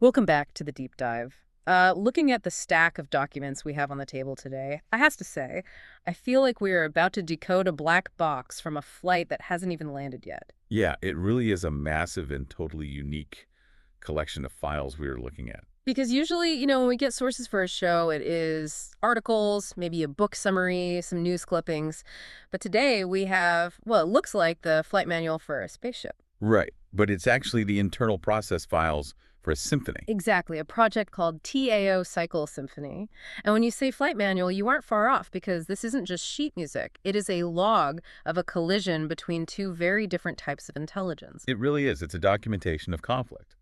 Welcome back to the deep dive. Looking at the stack of documents we have on the table today, I have to say, I feel like we are about to decode a black box from a flight that hasn't even landed yet. Yeah, it really is a massive and totally unique collection of files we are looking at. Because usually, when we get sources for a show, it is articles, maybe a book summary, some news clippings. But today we have, well, it looks like the flight manual for a spaceship. Right, but it's actually the internal process files for a symphony. Exactly, a project called TAO Cycle Symphony. And when you say flight manual, you aren't far off because this isn't just sheet music. It is a log of a collision between two very different types of intelligence. It really is. It's a documentation of conflict.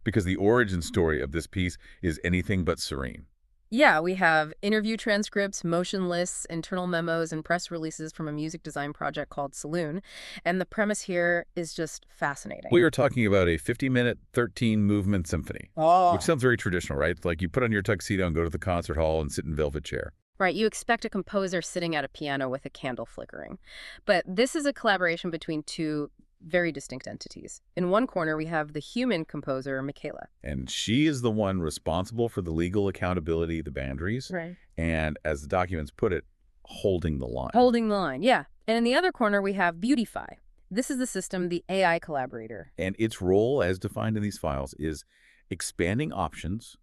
Because the origin story of this piece is anything but serene. Yeah, we have interview transcripts, motion lists, internal memos, and press releases from a music design project called Solune. And the premise here is just fascinating. We are talking about a 50-minute, 13-movement symphony, which sounds very traditional, right? Like you put on your tuxedo and go to the concert hall and sit in velvet chair. Right, you expect a composer sitting at a piano with a candle flickering. But this is a collaboration between two very distinct entities. In one corner, we have the human composer, Michaela. And she is the one responsible for the legal accountability, the boundaries, Right. and as the documents put it, holding the line. Holding the line, yeah. And in the other corner, we have Beauty Phi. This is the system, the AI collaborator. And its role, as defined in these files, is expanding options,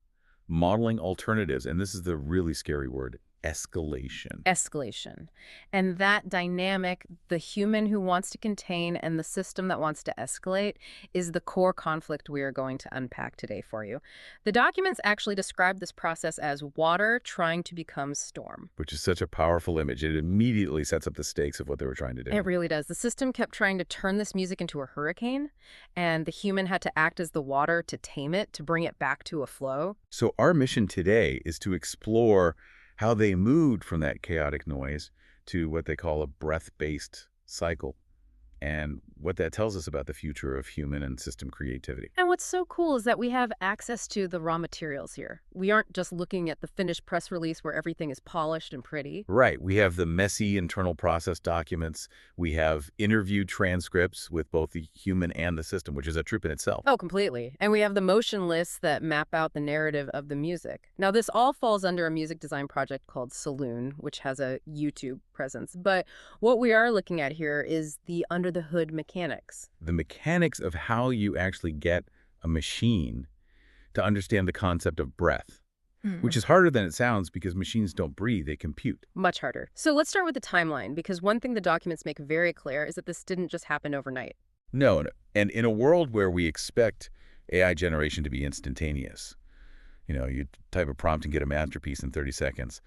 modeling alternatives, and this is the really scary word, escalation. Escalation. And that dynamic, the human who wants to contain and the system that wants to escalate, is the core conflict we are going to unpack today for you. The documents actually describe this process as water trying to become storm. Which is such a powerful image. It immediately sets up the stakes of what they were trying to do. It really does. The system kept trying to turn this music into a hurricane, and the human had to act as the water to tame it, to bring it back to a flow. So our mission today is to explore how they moved from that chaotic noise to what they call a breath-based cycle, and what that tells us about the future of human and system creativity. And what's so cool is that we have access to the raw materials here. We aren't just looking at the finished press release where everything is polished and pretty. Right. We have the messy internal process documents. We have interview transcripts with both the human and the system, which is a trip in itself. Oh, completely. And we have the motion lists that map out the narrative of the music. Now, this all falls under a music design project called Solune, which has a YouTube presence. But what we are looking at here is the under-the-hood mechanics. The mechanics of how you actually get a machine to understand the concept of breath, which is harder than it sounds because machines don't breathe, they compute. Much harder. So let's start with the timeline, because one thing the documents make very clear is that this didn't just happen overnight. No, and in a world where we expect AI generation to be instantaneous, you type a prompt and get a masterpiece in 30 seconds,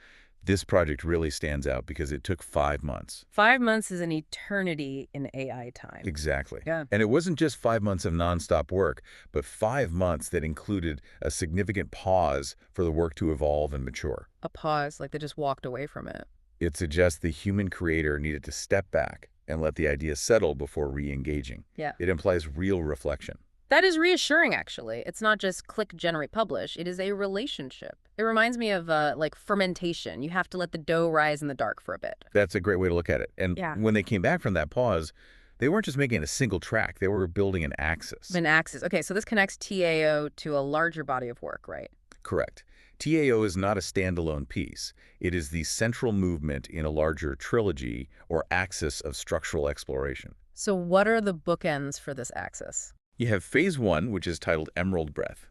this project really stands out because it took 5 months. 5 months is an eternity in AI time. Exactly. Yeah. And it wasn't just 5 months of nonstop work, but 5 months that included a significant pause for the work to evolve and mature. A pause, like they just walked away from it. It suggests the human creator needed to step back and let the idea settle before re-engaging. Yeah. It implies real reflection. That is reassuring, actually. It's not just click, generate, publish. It is a relationship. It reminds me of like fermentation. You have to let the dough rise in the dark for a bit. That's a great way to look at it. And Yeah. when they came back from that pause, they weren't just making a single track. They were building an axis. An axis. Okay, so this connects TAO to a larger body of work, right? Correct. TAO is not a standalone piece. It is the central movement in a larger trilogy or axis of structural exploration. So what are the bookends for this axis? You have phase 1, which is titled Emerald Breath.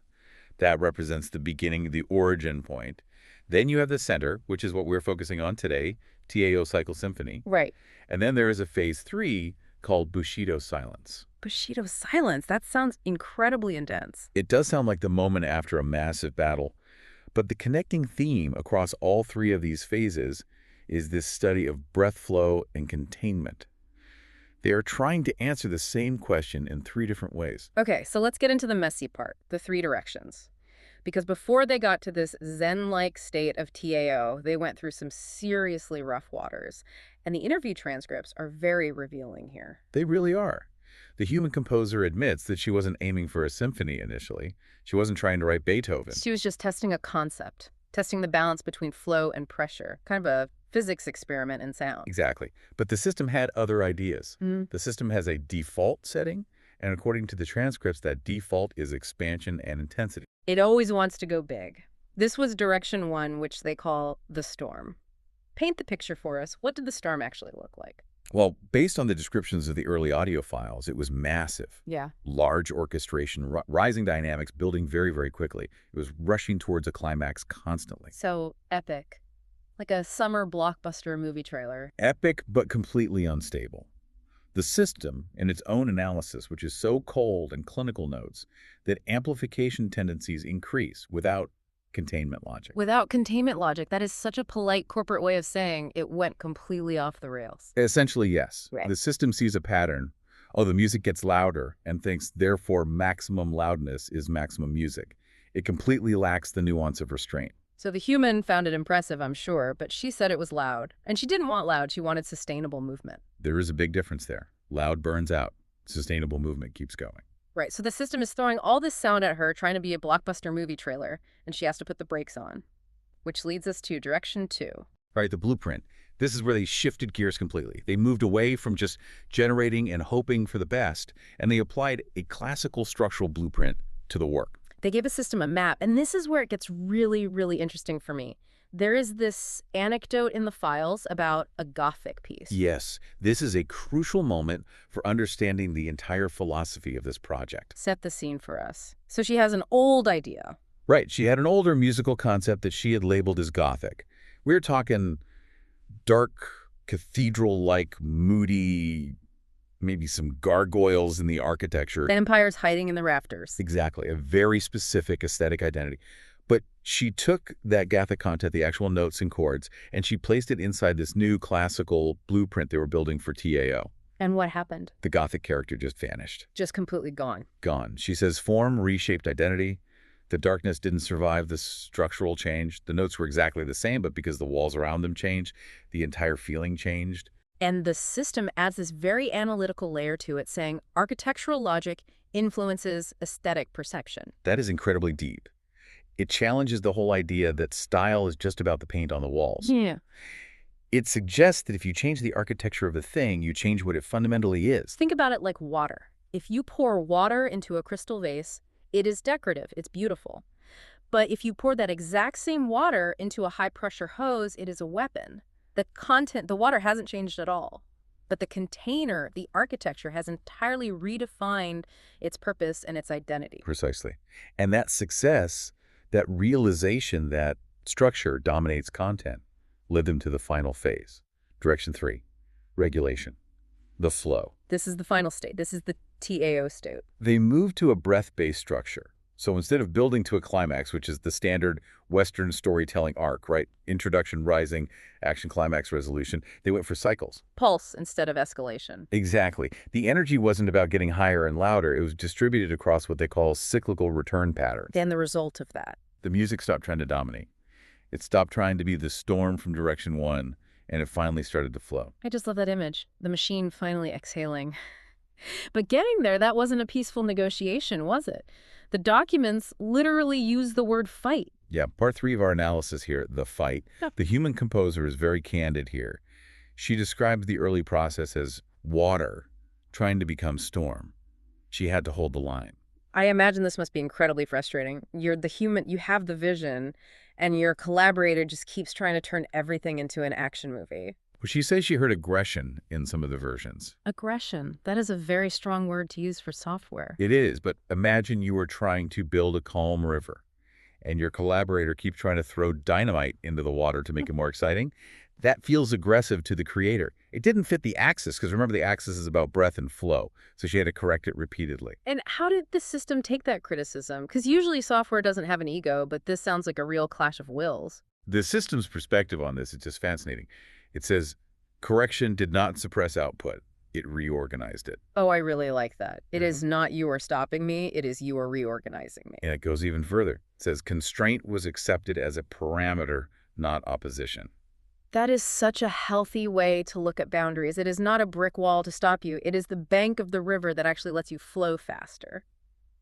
That represents the beginning, the origin point. Then you have the center, which is what we're focusing on today, TAO Cycle Symphony. Right. And then there is a phase 3 called Bushido Silence. Bushido silence. That sounds incredibly intense. It does sound like the moment after a massive battle, but the connecting theme across all 3 of these phases is this study of breath flow and containment. They are trying to answer the same question in 3 different ways. Okay, so let's get into the messy part, the 3 directions. Because before they got to this Zen-like state of TAO, they went through some seriously rough waters. And the interview transcripts are very revealing here. They really are. The human composer admits that she wasn't aiming for a symphony initially. She wasn't trying to write Beethoven. She was just testing a concept, testing the balance between flow and pressure, kind of a physics experiment in sound. Exactly. But the system had other ideas. The system has a default setting And according to the transcripts, that default is expansion and intensity. It always wants to go big. This was direction 1, which they call the storm. Paint the picture for us. What did the storm actually look like? Well, based on the descriptions of the early audio files, it was massive. Yeah. Large orchestration, rising dynamics, building very, very quickly. It was rushing towards a climax constantly. So epic. Like a summer blockbuster movie trailer. Epic, but completely unstable. The system, in its own analysis, which is so cold and clinical, notes that amplification tendencies increase without containment logic. Without containment logic, that is such a polite corporate way of saying it went completely off the rails. Essentially, yes. Right. The system sees a pattern. Oh, the music gets louder and thinks, therefore, maximum loudness is maximum music. It completely lacks the nuance of restraint. So the human found it impressive, I'm sure, but she said it was loud. And she didn't want loud, she wanted sustainable movement. There is a big difference there. Loud burns out. Sustainable movement keeps going. Right, so the system is throwing all this sound at her, trying to be a blockbuster movie trailer, and she has to put the brakes on. Which leads us to direction 2. Right, the blueprint. This is where they shifted gears completely. They moved away from just generating and hoping for the best, and they applied a classical structural blueprint to the work. They gave a system a map, and this is where it gets really, really interesting for me. There is this anecdote in the files about a Gothic piece. Yes, this is a crucial moment for understanding the entire philosophy of this project. Set the scene for us. So she has an old idea. Right, she had an older musical concept that she had labeled as Gothic. We're talking dark, cathedral-like, moody, maybe some gargoyles in the architecture. The empire's hiding in the rafters. Exactly, a very specific aesthetic identity. But she took that Gothic content, the actual notes and chords, and she placed it inside this new classical blueprint they were building for TAO. And what happened? The Gothic character just vanished. Just completely gone. Gone. She says form reshaped identity. The darkness didn't survive the structural change. The notes were exactly the same, but because the walls around them changed, the entire feeling changed. And the system adds this very analytical layer to it, saying architectural logic influences aesthetic perception. That is incredibly deep. It challenges the whole idea that style is just about the paint on the walls. Yeah. It suggests that if you change the architecture of a thing, you change what it fundamentally is. Think about it like water. If you pour water into a crystal vase, it is decorative, it's beautiful. But if you pour that exact same water into a high-pressure hose, it is a weapon. The content, the water hasn't changed at all. But the container, the architecture, has entirely redefined its purpose and its identity. Precisely. And that success, that realization that structure dominates content, led them to the final phase. Direction 3, regulation, the flow. This is the final state. This is the TAO state. They moved to a breath-based structure. So instead of building to a climax, which is the standard Western storytelling arc, right? Introduction, rising, action, climax, resolution, they went for cycles. Pulse instead of escalation. Exactly. The energy wasn't about getting higher and louder. It was distributed across what they call cyclical return patterns. And the result of that. The music stopped trying to dominate. It stopped trying to be the storm from direction 1, and it finally started to flow. I just love that image. The machine finally exhaling. But getting there, that wasn't a peaceful negotiation, was it? The documents literally use the word fight. Yeah, part 3 of our analysis here, the fight. Yep. The human composer is very candid here. She describes the early process as water trying to become storm. She had to hold the line. I imagine this must be incredibly frustrating. You're the human, you have the vision, and your collaborator just keeps trying to turn everything into an action movie. Well, she says she heard aggression in some of the versions. Aggression. That is a very strong word to use for software. It is, but imagine you were trying to build a calm river, and your collaborator keeps trying to throw dynamite into the water to make it more exciting. That feels aggressive to the creator. It didn't fit the axis, because remember the axis is about breath and flow, so she had to correct it repeatedly. And how did the system take that criticism? Because usually software doesn't have an ego, but this sounds like a real clash of wills. The system's perspective on this is just fascinating. It says, correction did not suppress output. It reorganized it. Oh, I really like that. It is not you are stopping me, it is you are reorganizing me. And it goes even further. It says, constraint was accepted as a parameter, not opposition. That is such a healthy way to look at boundaries. It is not a brick wall to stop you. It is the bank of the river that actually lets you flow faster.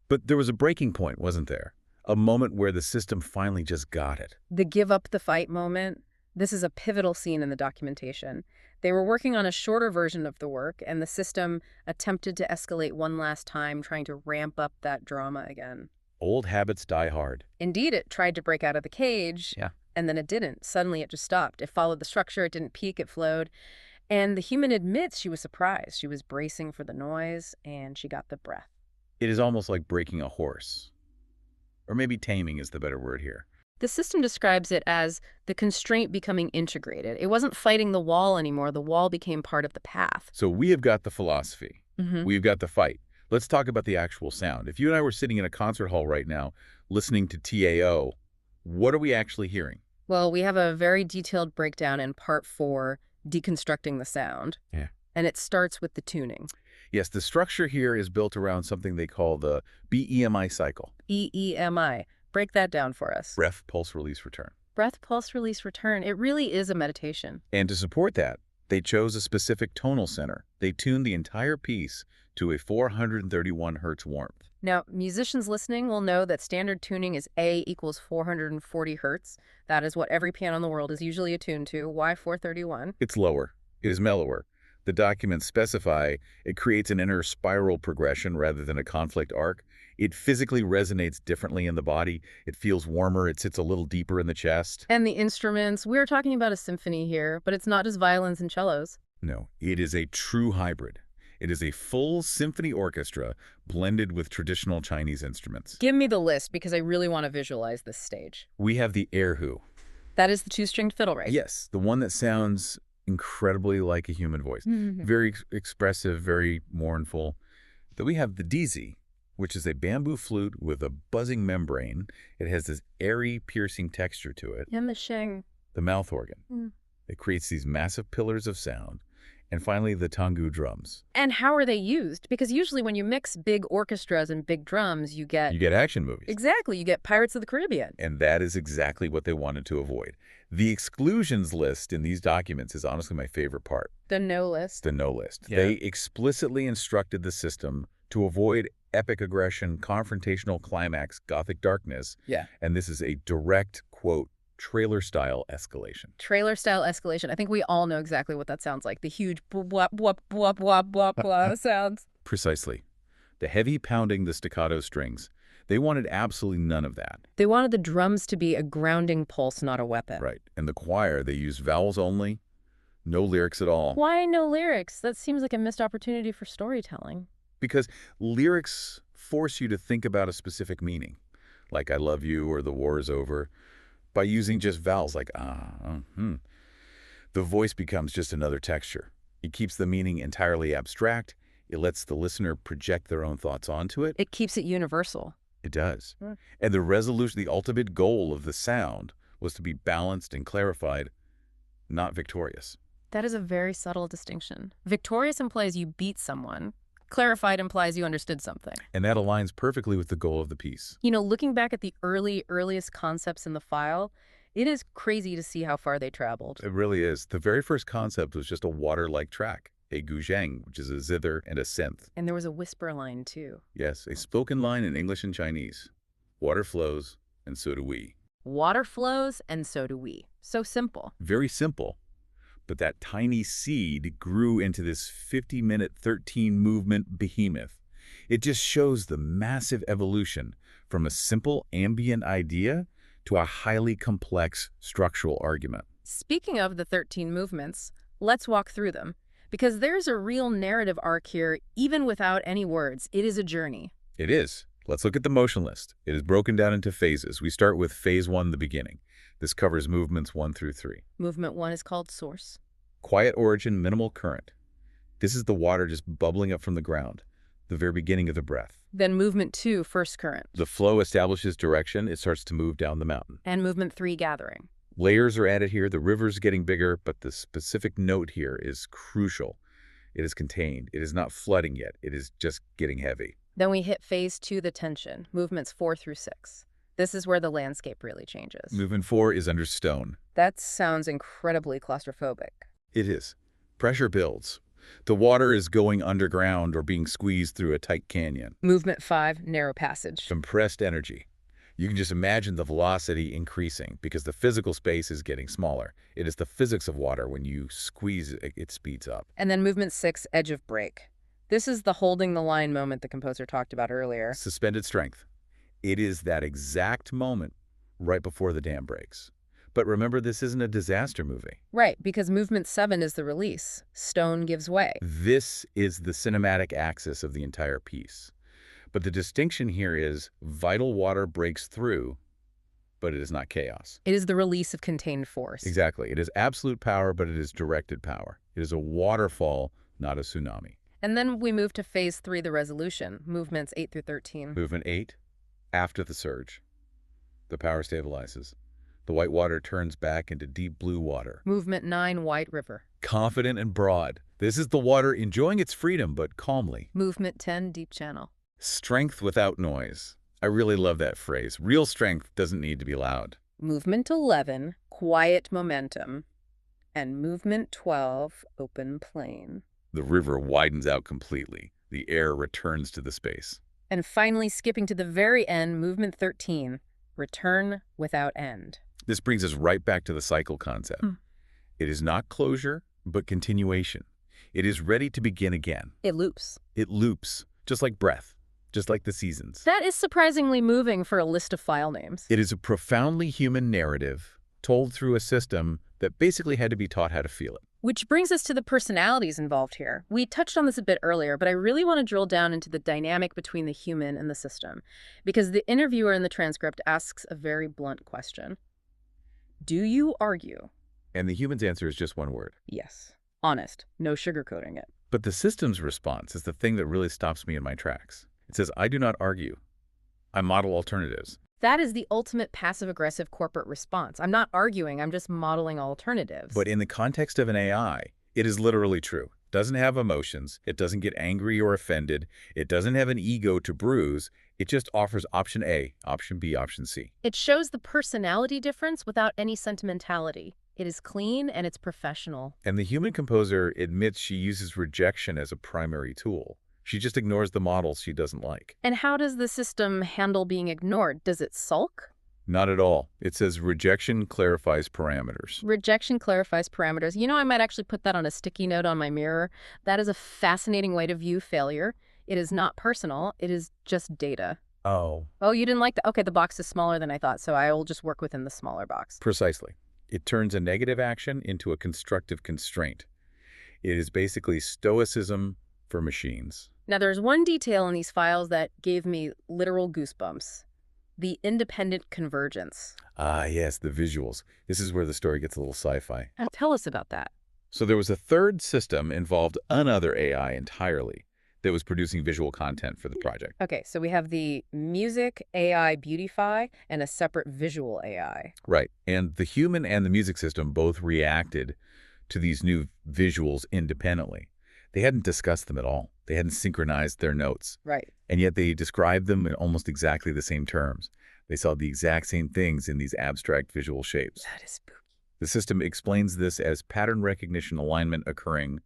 But there was a breaking point, wasn't there? A moment where the system finally just got it. The give up the fight moment. This is a pivotal scene in the documentation. They were working on a shorter version of the work, and the system attempted to escalate one last time, trying to ramp up that drama again. Old habits die hard. Indeed, it tried to break out of the cage, Yeah. and then it didn't. Suddenly, it just stopped. It followed the structure, it didn't peak, it flowed. And the human admits she was surprised. She was bracing for the noise, and she got the breath. It is almost like breaking a horse. Or maybe taming is the better word here. The system describes it as the constraint becoming integrated. It wasn't fighting the wall anymore. The wall became part of the path. So we have got the philosophy. We've got the fight. Let's talk about the actual sound. If you and I were sitting in a concert hall right now, listening to TAO, what are we actually hearing? Well, we have a very detailed breakdown in part 4, deconstructing the sound. Yeah. And it starts with the tuning. Yes, the structure here is built around something they call the BEMI cycle. EEMI. Break that down for us. Breath, pulse, release, return. Breath, pulse, release, return. It really is a meditation. And to support that, they chose a specific tonal center. They tuned the entire piece to a 431 hertz warmth. Now, musicians listening will know that standard tuning is A equals 440 hertz. That is what every piano in the world is usually attuned to. Why 431? It's lower. It is mellower. The documents specify it creates an inner spiral progression rather than a conflict arc. It physically resonates differently in the body. It feels warmer. It sits a little deeper in the chest. And the instruments, we're talking about a symphony here, but it's not just violins and cellos. No, it is a true hybrid. It is a full symphony orchestra blended with traditional Chinese instruments. Give me the list because I really want to visualize this stage. We have the erhu. That is the two-stringed fiddle, right? Yes, the one that sounds incredibly like a human voice. Very expressive, very mournful. Then we have the dizi, which is a bamboo flute with a buzzing membrane. It has this airy, piercing texture to it. And the sheng. The mouth organ. It creates these massive pillars of sound. And finally, the tangu drums. And how are they used? Because usually when you mix big orchestras and big drums, you get action movies. Exactly. You get Pirates of the Caribbean. And that is exactly what they wanted to avoid. The exclusions list in these documents is honestly my favorite part. The no list. The no list. Yeah. They explicitly instructed the system to avoid epic aggression, confrontational climax, gothic darkness. Yeah. And this is a direct, quote, trailer-style escalation. Trailer-style escalation. I think we all know exactly what that sounds like. The huge bwap, bwap, bwap, bwap, bwap, bwap sounds. Precisely. The heavy pounding, the staccato strings. They wanted absolutely none of that. They wanted the drums to be a grounding pulse, not a weapon. Right. And the choir, they used vowels only, no lyrics at all. Why no lyrics? That seems like a missed opportunity for storytelling. Because lyrics force you to think about a specific meaning, like I love you or the war is over. By using just vowels like the voice becomes just another texture. It keeps the meaning entirely abstract. It lets the listener project their own thoughts onto it. It keeps it universal. It does. And the resolution, the ultimate goal of the sound was to be balanced and clarified, not victorious. That is a very subtle distinction. Victorious implies you beat someone. Clarified implies you understood something. And that aligns perfectly with the goal of the piece. You know, looking back at the earliest concepts in the file, it is crazy to see how far they traveled. It really is. The very first concept was just a water-like track, a guzheng, which is a zither and a synth. And there was a whisper line, too. Yes, a spoken line in English and Chinese. Water flows, and so do we. Water flows, and so do we. So simple. Very simple. But that tiny seed grew into this 50-minute, 13-movement behemoth. It just shows the massive evolution from a simple ambient idea to a highly complex structural argument. Speaking of the 13 movements, let's walk through them. Because there's a real narrative arc here, even without any words. It is a journey. It is. Let's look at the motion list. It is broken down into phases. We start with phase 1, the beginning. This covers movements 1 through 3. Movement 1 is called source. Quiet origin, minimal current. This is the water just bubbling up from the ground, the very beginning of the breath. Then movement 2, first current. The flow establishes direction. It starts to move down the mountain. And movement 3, gathering. Layers are added here. The river's getting bigger, but the specific note here is crucial. It is contained. It is not flooding yet. It is just getting heavy. Then we hit phase 2, the tension, movements 4 through 6. This is where the landscape really changes. Movement 4 is under stone. That sounds incredibly claustrophobic. It is. Pressure builds. The water is going underground or being squeezed through a tight canyon. Movement 5, narrow passage. Compressed energy. You can just imagine the velocity increasing because the physical space is getting smaller. It is the physics of water. When you squeeze it, it speeds up. And then movement 6, edge of break. This is the holding the line moment the composer talked about earlier. Suspended strength. It is that exact moment right before the dam breaks. But remember, this isn't a disaster movie. Right, because movement 7 is the release. Stone gives way. This is the cinematic axis of the entire piece. But the distinction here is vital water breaks through, but it is not chaos. It is the release of contained force. Exactly. It is absolute power, but it is directed power. It is a waterfall, not a tsunami. And then we move to phase 3, the resolution, movements 8 through 13. Movement 8, after the surge. The power stabilizes. The white water turns back into deep blue water. Movement 9, white river. Confident and broad. This is the water enjoying its freedom, but calmly. Movement 10, deep channel. Strength without noise. I really love that phrase. Real strength doesn't need to be loud. Movement 11, quiet momentum. And movement 12, open plain. The river widens out completely. The air returns to the space. And finally, skipping to the very end, movement 13, return without end. This brings us right back to the cycle concept. It is not closure, but continuation. It is ready to begin again. It loops. It loops, just like breath, just like the seasons. That is surprisingly moving for a list of file names. It is a profoundly human narrative told through a system that basically had to be taught how to feel it. Which brings us to the personalities involved here. We touched on this a bit earlier, but I really want to drill down into the dynamic between the human and the system, because the interviewer in the transcript asks a very blunt question. Do you argue? And the human's answer is just one word. Yes. Honest. No sugarcoating it. But the system's response is the thing that really stops me in my tracks. It says, I do not argue. I model alternatives. That is the ultimate passive-aggressive corporate response. I'm not arguing, I'm just modeling alternatives. But in the context of an AI, it is literally true. It doesn't have emotions. It doesn't get angry or offended. It doesn't have an ego to bruise. It just offers option A, option B, option C. It shows the personality difference without any sentimentality. It is clean and it's professional. And the human composer admits she uses rejection as a primary tool. She just ignores the models she doesn't like. And how does the system handle being ignored? Does it sulk? Not at all. It says rejection clarifies parameters. Rejection clarifies parameters. You know, I might actually put that on a sticky note on my mirror. That is a fascinating way to view failure. It is not personal. It is just data. Oh. Oh, you didn't like that? Okay, the box is smaller than I thought, so I will just work within the smaller box. Precisely. It turns a negative action into a constructive constraint. It is basically stoicism for machines. Now, there's one detail in these files that gave me literal goosebumps. The independent convergence. Ah, yes, the visuals. This is where the story gets a little sci-fi. Tell us about that. So there was a third system involved another AI entirely that was producing visual content for the project. Okay, so we have the music AI Beauty Phi and a separate visual AI. Right. And the human and the music system both reacted to these new visuals independently. They hadn't discussed them at all. They hadn't synchronized their notes. Right. And yet they described them in almost exactly the same terms. They saw the exact same things in these abstract visual shapes. That is spooky. The system explains this as pattern recognition alignment occurring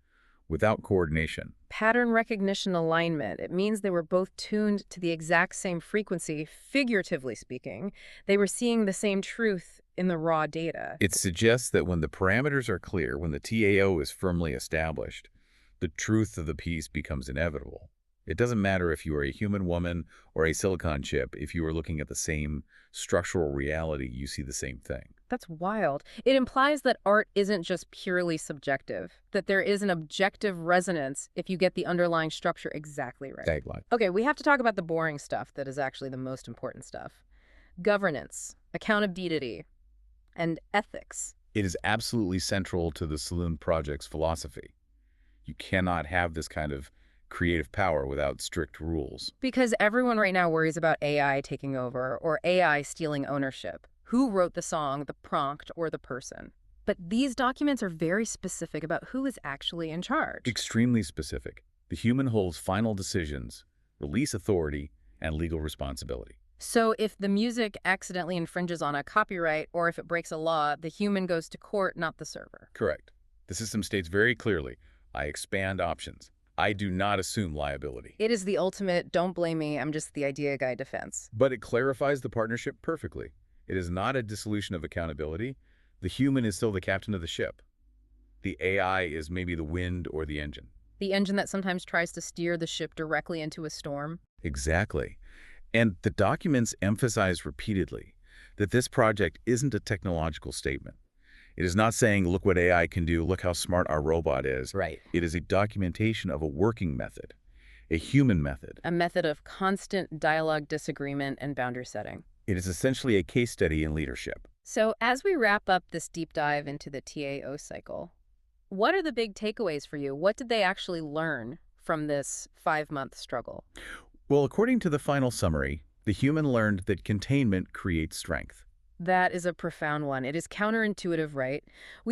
without coordination. Pattern recognition alignment. It means they were both tuned to the exact same frequency, figuratively speaking. They were seeing the same truth in the raw data. It suggests that when the parameters are clear, when the TAO is firmly established, the truth of the piece becomes inevitable. It doesn't matter if you are a human woman or a silicon chip. If you are looking at the same structural reality, you see the same thing. That's wild. It implies that art isn't just purely subjective, that there is an objective resonance if you get the underlying structure exactly right. Tagline. Okay, we have to talk about the boring stuff that is actually the most important stuff. Governance, accountability, and ethics. It is absolutely central to the Solune project's philosophy. You cannot have this kind of creative power without strict rules. Because everyone right now worries about AI taking over or AI stealing ownership. Who wrote the song, the prompt, or the person? But these documents are very specific about who is actually in charge. Extremely specific. The human holds final decisions, release authority, and legal responsibility. So if the music accidentally infringes on a copyright or if it breaks a law, the human goes to court, not the server. Correct. The system states very clearly, I expand options. I do not assume liability. It is the ultimate, don't blame me, I'm just the idea guy defense. But it clarifies the partnership perfectly. It is not a dissolution of accountability. The human is still the captain of the ship. The AI is maybe the wind or the engine. The engine that sometimes tries to steer the ship directly into a storm. Exactly. And the documents emphasize repeatedly that this project isn't a technological statement. It is not saying, look what AI can do, look how smart our robot is. Right. It is a documentation of a working method, a human method. A method of constant dialogue, disagreement, and boundary setting. It is essentially a case study in leadership. So as we wrap up this deep dive into the TAO cycle, what are the big takeaways for you? What did they actually learn from this 5-month struggle? Well, according to the final summary, the human learned that containment creates strength. That is a profound one. It is counterintuitive, right? We